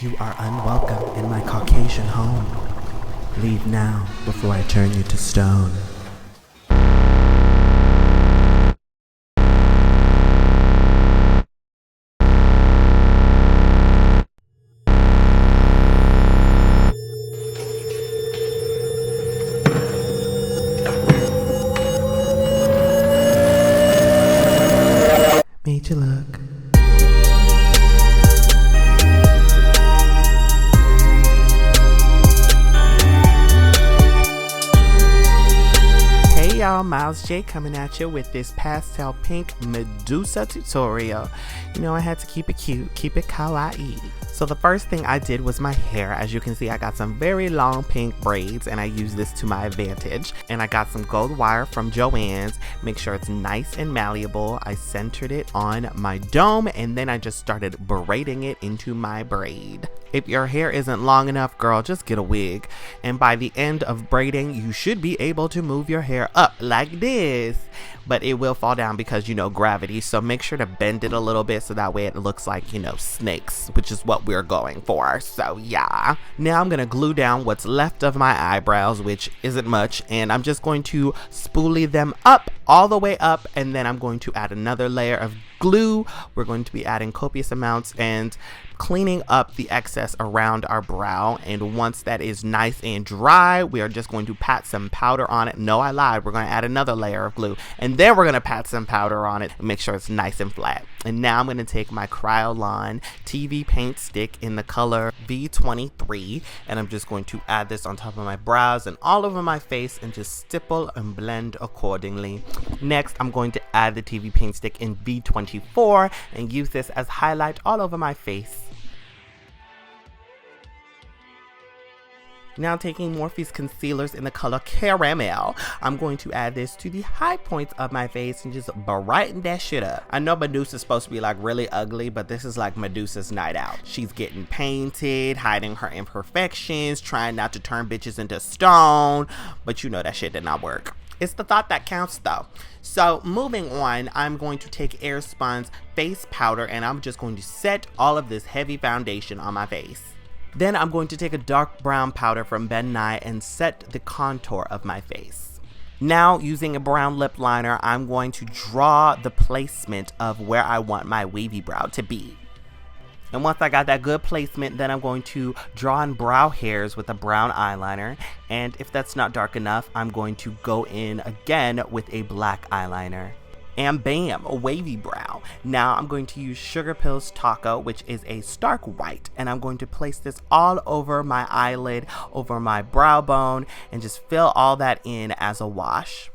You are unwelcome in my Caucasian home. Leave now before I turn you to stone. Made you look. Hey y'all, Miles J coming at you with this pastel pink Medusa tutorial. You know I had to keep it cute, keep it kawaii. So the first thing I did was my hair. As you can see, I got some very long pink braids and I use this to my advantage. And I got some gold wire from Joann's. Make sure it's nice and malleable. I centered it on my dome and then I just started braiding it into my braid. If your hair isn't long enough, girl, just get a wig. And by the end of braiding, you should be able to move your hair up like this. But it will fall down because, you know, gravity. So make sure to bend it a little bit so that way it looks like, you know, snakes, which is what we're going for. So yeah. Now I'm going to glue down what's left of my eyebrows, which isn't much. And I'm just going to spoolie them up, all the way up. And then I'm going to add another layer of glue. We're going to be adding copious amounts and cleaning up the excess around our brow. And once that is nice and dry, we are just going to pat some powder on it. No, I lied. We're going to add another layer of glue and then we're going to pat some powder on it and make sure it's nice and flat. And now I'm going to take my Kryolan TV paint stick in the color V23 and I'm just going to add this on top of my brows and all over my face and just stipple and blend accordingly. Next, I'm going to add the TV paint stick in V24 and use this as highlight all over my face. Now taking Morphe's concealers in the color Caramel, I'm going to add this to the high points of my face and just brighten that shit up. I know Medusa's supposed to be like really ugly, but this is like Medusa's night out. She's getting painted, hiding her imperfections, trying not to turn bitches into stone, but you know that shit did not work. It's the thought that counts though. So moving on, I'm going to take Airspun's face powder and I'm just going to set all of this heavy foundation on my face. Then I'm going to take a dark brown powder from Ben Nye and set the contour of my face. Now using a brown lip liner, I'm going to draw the placement of where I want my wavy brow to be. And once I got that good placement, then I'm going to draw in brow hairs with a brown eyeliner. And if that's not dark enough, I'm going to go in again with a black eyeliner. And bam, a wavy brow. Now I'm going to use Sugar Pills Taco, which is a stark white, and I'm going to place this all over my eyelid, over my brow bone, and just fill all that in as a wash.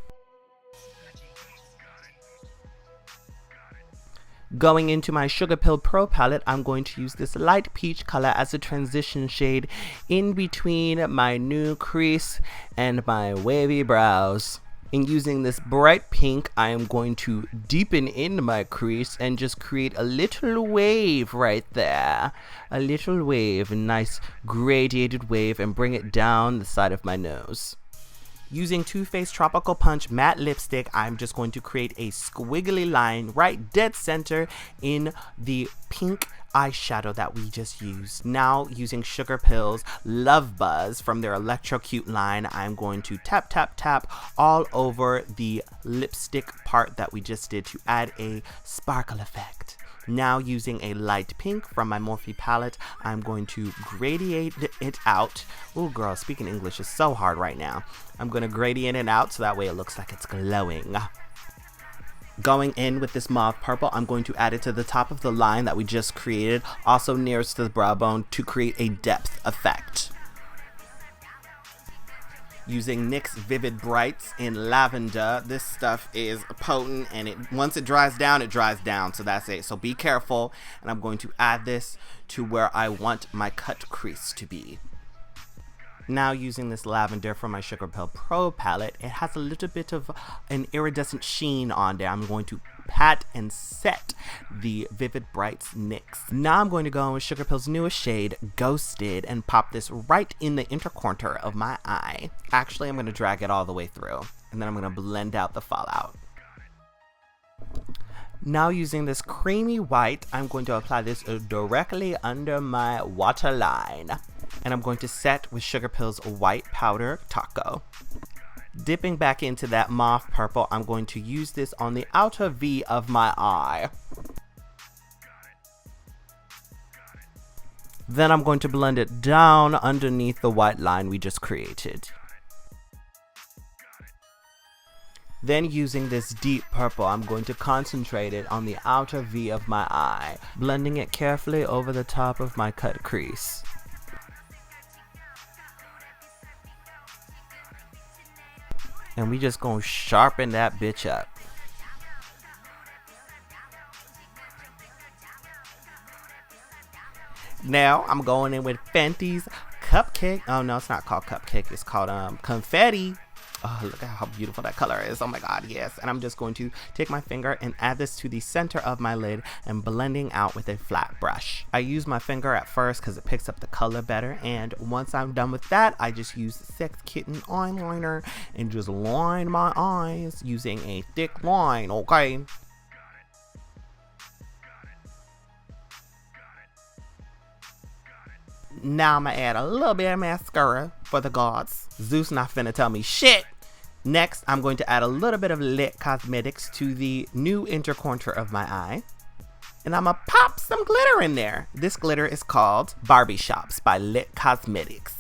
Going into my Sugar Pill Pro palette, I'm going to use this light peach color as a transition shade in between my new crease and my wavy brows. And using this bright pink, I am going to deepen in my crease and just create a little wave right there. A little wave, a nice gradiated wave, and bring it down the side of my nose. Using Too Faced Tropical Punch matte lipstick, I'm just going to create a squiggly line right dead center in the pink eyeshadow that we just used. Now using Sugar Pills Love Buzz from their Electro Cute line, I'm going to tap tap tap all over the lipstick part that we just did to add a sparkle effect. Now using a light pink from my Morphe palette, I'm going to gradient it out. Oh girl, speaking English is so hard right now. I'm going to gradient it out so that way it looks like it's glowing. Going in with this mauve purple, I'm going to add it to the top of the line that we just created, also nearest to the brow bone, to create a depth effect. Using NYX Vivid Brights in Lavender, this stuff is potent and once it dries down, so that's it. So be careful, and I'm going to add this to where I want my cut crease to be. Now using this lavender from my Sugar Pill Pro palette, it has a little bit of an iridescent sheen on there. I'm going to pat and set the Vivid Brights NYX. Now I'm going to go in with Sugar Pill's newest shade, Ghosted, and pop this right in the inner corner of my eye. Actually, I'm going to drag it all the way through, and then I'm going to blend out the fallout. Now using this creamy white, I'm going to apply this directly under my waterline. And I'm going to set with Sugarpill's white powder taco. Dipping back into that mauve purple, I'm going to use this on the outer V of my eye. Then I'm going to blend it down underneath the white line we just created. Then using this deep purple, I'm going to concentrate it on the outer V of my eye, blending it carefully over the top of my cut crease. And we just gonna sharpen that bitch up. Now I'm going in with Fenty's Cupcake. Oh no, it's not called Cupcake, it's called Confetti. Oh, look at how beautiful that color is. Oh my god, yes. And I'm just going to take my finger and add this to the center of my lid and blending out with a flat brush. I use my finger at first because it picks up the color better, and once I'm done with that, I just use Sex Kitten eyeliner and just line my eyes using a thick line, okay? Now I'm gonna add a little bit of mascara for the gods. Zeus not finna tell me shit. Next, I'm going to add a little bit of Lit Cosmetics to the new inner corner of my eye. And I'm gonna pop some glitter in there. This glitter is called Barbie Shops by Lit Cosmetics.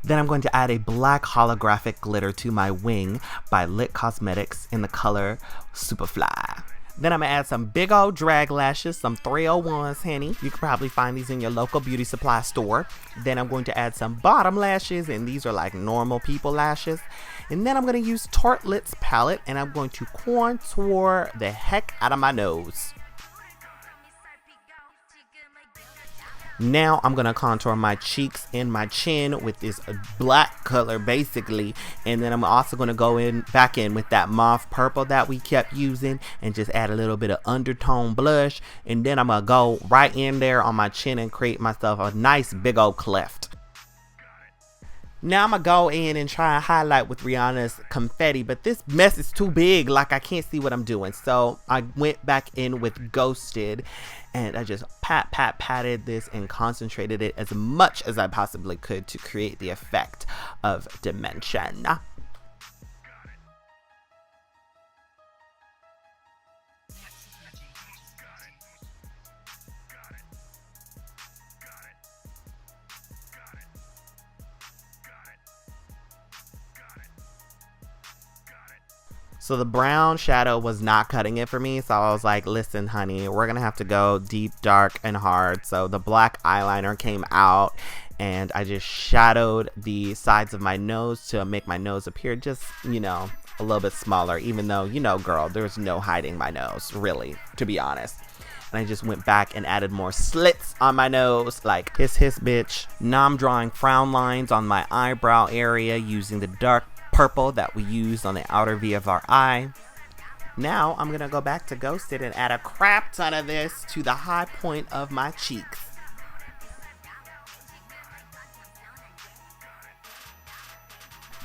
Then I'm going to add a black holographic glitter to my wing by Lit Cosmetics in the color Superfly. Then I'm gonna add some big old drag lashes, some 301s, honey. You can probably find these in your local beauty supply store. Then I'm going to add some bottom lashes, and these are like normal people lashes. And then I'm gonna use Tartelets palette, and I'm going to contour the heck out of my nose. Now I'm gonna contour my cheeks and my chin with this black color basically, and then I'm also gonna go back in with that mauve purple that we kept using and just add a little bit of undertone blush, and then I'm gonna go right in there on my chin and create myself a nice big old cleft. Now I'm gonna go in and try and highlight with Rihanna's Confetti, but this mess is too big, like I can't see what I'm doing. So I went back in with Ghosted, and I just patted this and concentrated it as much as I possibly could to create the effect of dimension. So the brown shadow was not cutting it for me, so I was like, listen honey, we're gonna have to go deep, dark, and hard. So the black eyeliner came out, and I just shadowed the sides of my nose to make my nose appear just, you know, a little bit smaller, even though, you know, girl, there's no hiding my nose, really, to be honest. And I just went back and added more slits on my nose, like hiss bitch. Now I'm drawing frown lines on my eyebrow area using the dark purple that we used on the outer V of our eye. Now I'm gonna go back to Ghosted and add a crap ton of this to the high point of my cheeks.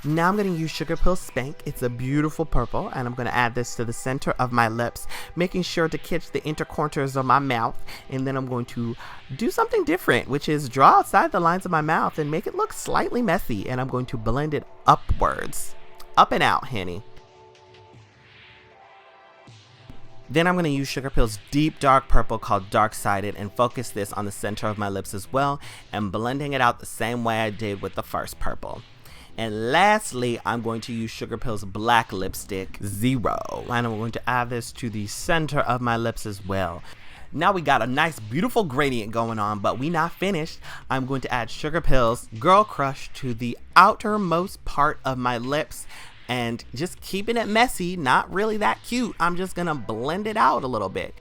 Now I'm going to use Sugarpill Spank. It's a beautiful purple, and I'm going to add this to the center of my lips, making sure to catch the intercorners of my mouth. And then I'm going to do something different, which is draw outside the lines of my mouth and make it look slightly messy. And I'm going to blend it upwards. Up and out, honey. Then I'm going to use Sugarpill's deep dark purple called Dark Sided and focus this on the center of my lips as well, and blending it out the same way I did with the first purple. And lastly, I'm going to use Sugarpill's black lipstick, Zero, and I'm going to add this to the center of my lips as well. Now we got a nice beautiful gradient going on, but we not finished. I'm going to add Sugarpill's Girl Crush to the outermost part of my lips, and just keeping it messy, not really that cute. I'm just gonna blend it out a little bit.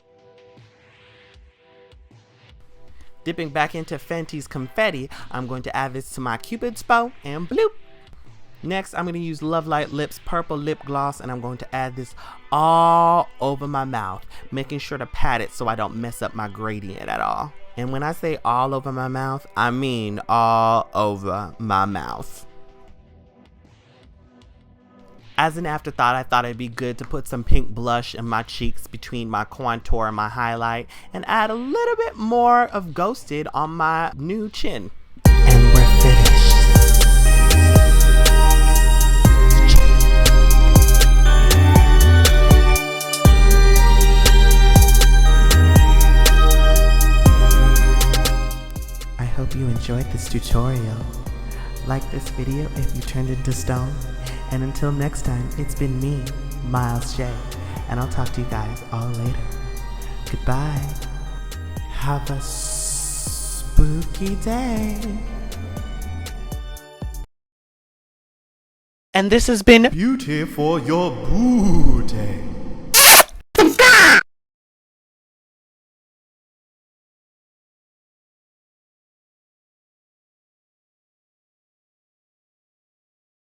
Dipping back into Fenty's Confetti, I'm going to add this to my Cupid's bow, and bloop. Next, I'm going to use Love Light Lips Purple Lip Gloss, and I'm going to add this all over my mouth, making sure to pat it so I don't mess up my gradient at all. And when I say all over my mouth, I mean all over my mouth. As an afterthought, I thought it'd be good to put some pink blush in my cheeks between my contour and my highlight and add a little bit more of Ghosted on my new chin. And we're finished. I hope you enjoyed this tutorial. Like this video if you turned into stone. And until next time, it's been me, Miles J, and I'll talk to you guys all later. Goodbye. Have a spooky day. And this has been Beauty for your booty.